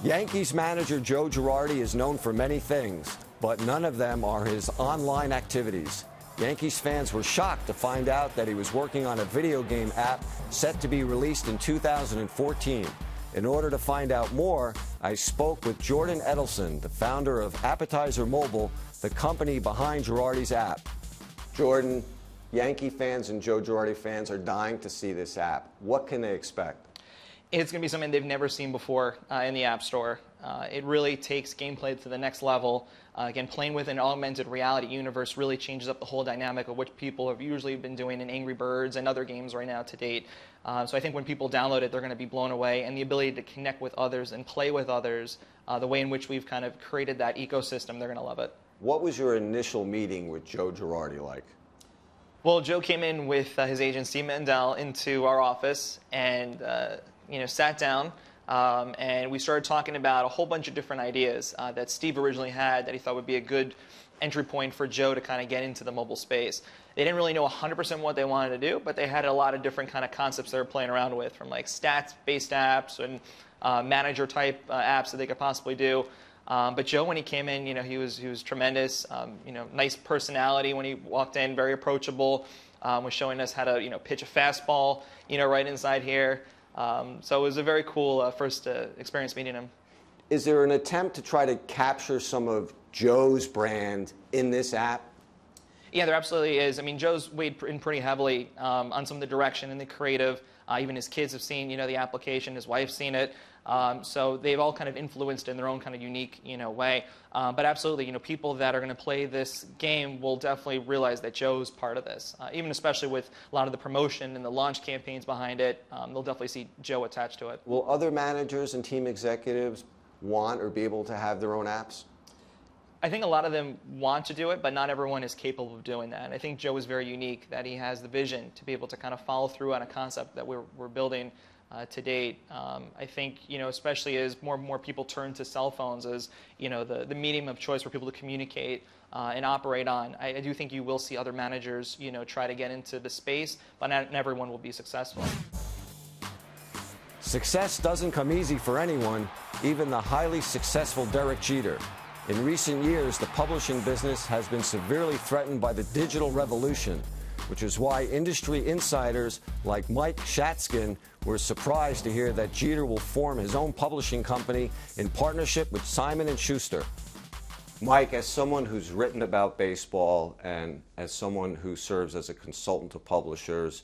Yankees manager Joe Girardi is known for many things, but none of them are his online activities. Yankees fans were shocked to find out that he was working on a video game app set to be released in 2014. In order to find out more, I spoke with Jordan Edelson, the founder of Appetizer Mobile, the company behind Girardi's app. Jordan, Yankee fans and Joe Girardi fans are dying to see this app. What can they expect? It's going to be something they've never seen before in the App Store. It really takes gameplay to the next level. Again, playing with an augmented reality universe really changes up the whole dynamic of what people have usually been doing in Angry Birds and other games right now to date. So I think when people download it, they're going to be blown away. And the ability to connect with others and play with others, the way in which we've kind of created that ecosystem, they're going to love it. What was your initial meeting with Joe Girardi like? Well, Joe came in with his agent, Steve Mandel, into our office and sat down. And we started talking about a whole bunch of different ideas that Steve originally had that he thought would be a good entry point for Joe to kind of get into the mobile space. They didn't really know 100% what they wanted to do, but they had a lot of different kind of concepts they were playing around with, from like stats-based apps and manager-type apps that they could possibly do. But Joe, when he came in, he was tremendous. Nice personality when he walked in, very approachable. Was showing us how to pitch a fastball, right inside here. So it was a very cool first experience meeting him. Is there an attempt to try to capture some of Joe's brand in this app? Yeah, there absolutely is. I mean, Joe's weighed in pretty heavily on some of the direction and the creative. Even his kids have seen, the application. His wife's seen it. So they've all kind of influenced in their own kind of unique, way. But absolutely, people that are going to play this game will definitely realize that Joe's part of this. Even especially with a lot of the promotion and the launch campaigns behind it, they'll definitely see Joe attached to it. Will other managers and team executives want or be able to have their own apps? I think a lot of them want to do it, but not everyone is capable of doing that. And I think Joe is very unique, that he has the vision to be able to kind of follow through on a concept that we're building to date. I think, especially as more and more people turn to cell phones as, the medium of choice for people to communicate and operate on, I do think you will see other managers, try to get into the space, but not everyone will be successful. Success doesn't come easy for anyone, even the highly successful Derek Jeter. In recent years, the publishing business has been severely threatened by the digital revolution, which is why industry insiders like Mike Shatskin were surprised to hear that Jeter will form his own publishing company in partnership with Simon & Schuster. Mike, as someone who's written about baseball and as someone who serves as a consultant to publishers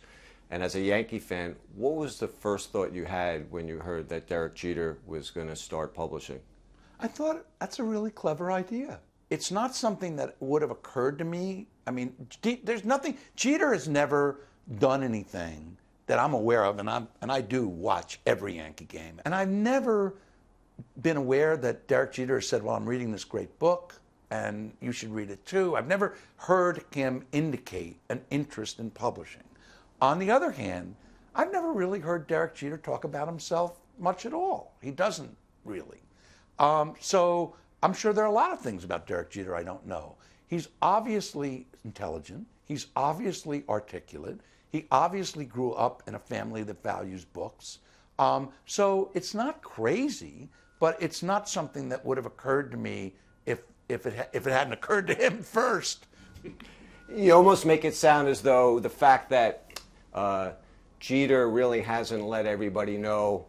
and as a Yankee fan, what was the first thought you had when you heard that Derek Jeter was going to start publishing? I thought that's a really clever idea. It's not something that would have occurred to me. I mean, there's nothing. Jeter has never done anything that I'm aware of, and I do watch every Yankee game. And I've never been aware that Derek Jeter said, well, I'm reading this great book, and you should read it too. I've never heard him indicate an interest in publishing. On the other hand, I've never really heard Derek Jeter talk about himself much at all. He doesn't really. So I'm sure there are a lot of things about Derek Jeter I don't know. He's obviously intelligent. He's obviously articulate. He obviously grew up in a family that values books. So it's not crazy, but it's not something that would have occurred to me if it hadn't occurred to him first. You almost make it sound as though the fact that Jeter really hasn't let everybody know,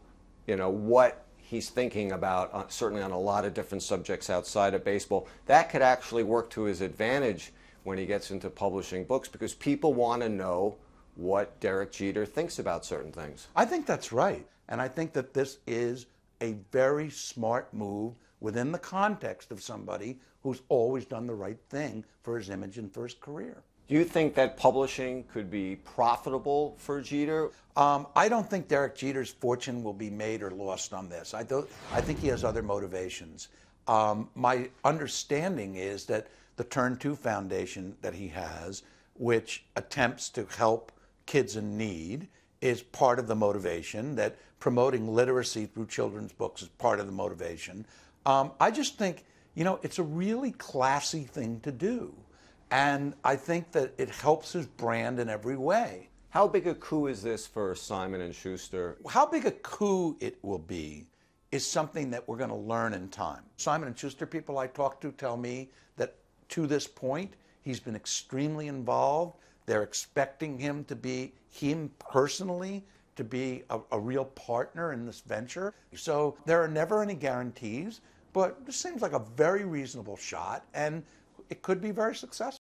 what he's thinking about, certainly on a lot of different subjects outside of baseball, that could actually work to his advantage when he gets into publishing books, because people want to know what Derek Jeter thinks about certain things. I think that's right. And I think that this is a very smart move within the context of somebody who's always done the right thing for his image and for his career. Do you think that publishing could be profitable for Jeter? I don't think Derek Jeter's fortune will be made or lost on this. I think he has other motivations. My understanding is that the Turn 2 Foundation that he has, which attempts to help kids in need, is part of the motivation, that promoting literacy through children's books is part of the motivation. I just think, it's a really classy thing to do. And I think that it helps his brand in every way. How big a coup is this for Simon & Schuster? How big a coup it will be is something that we're going to learn in time. Simon & Schuster people I talk to tell me that to this point, he's been extremely involved. They're expecting him personally, to be a real partner in this venture. So there are never any guarantees, but this seems like a very reasonable shot, and it could be very successful.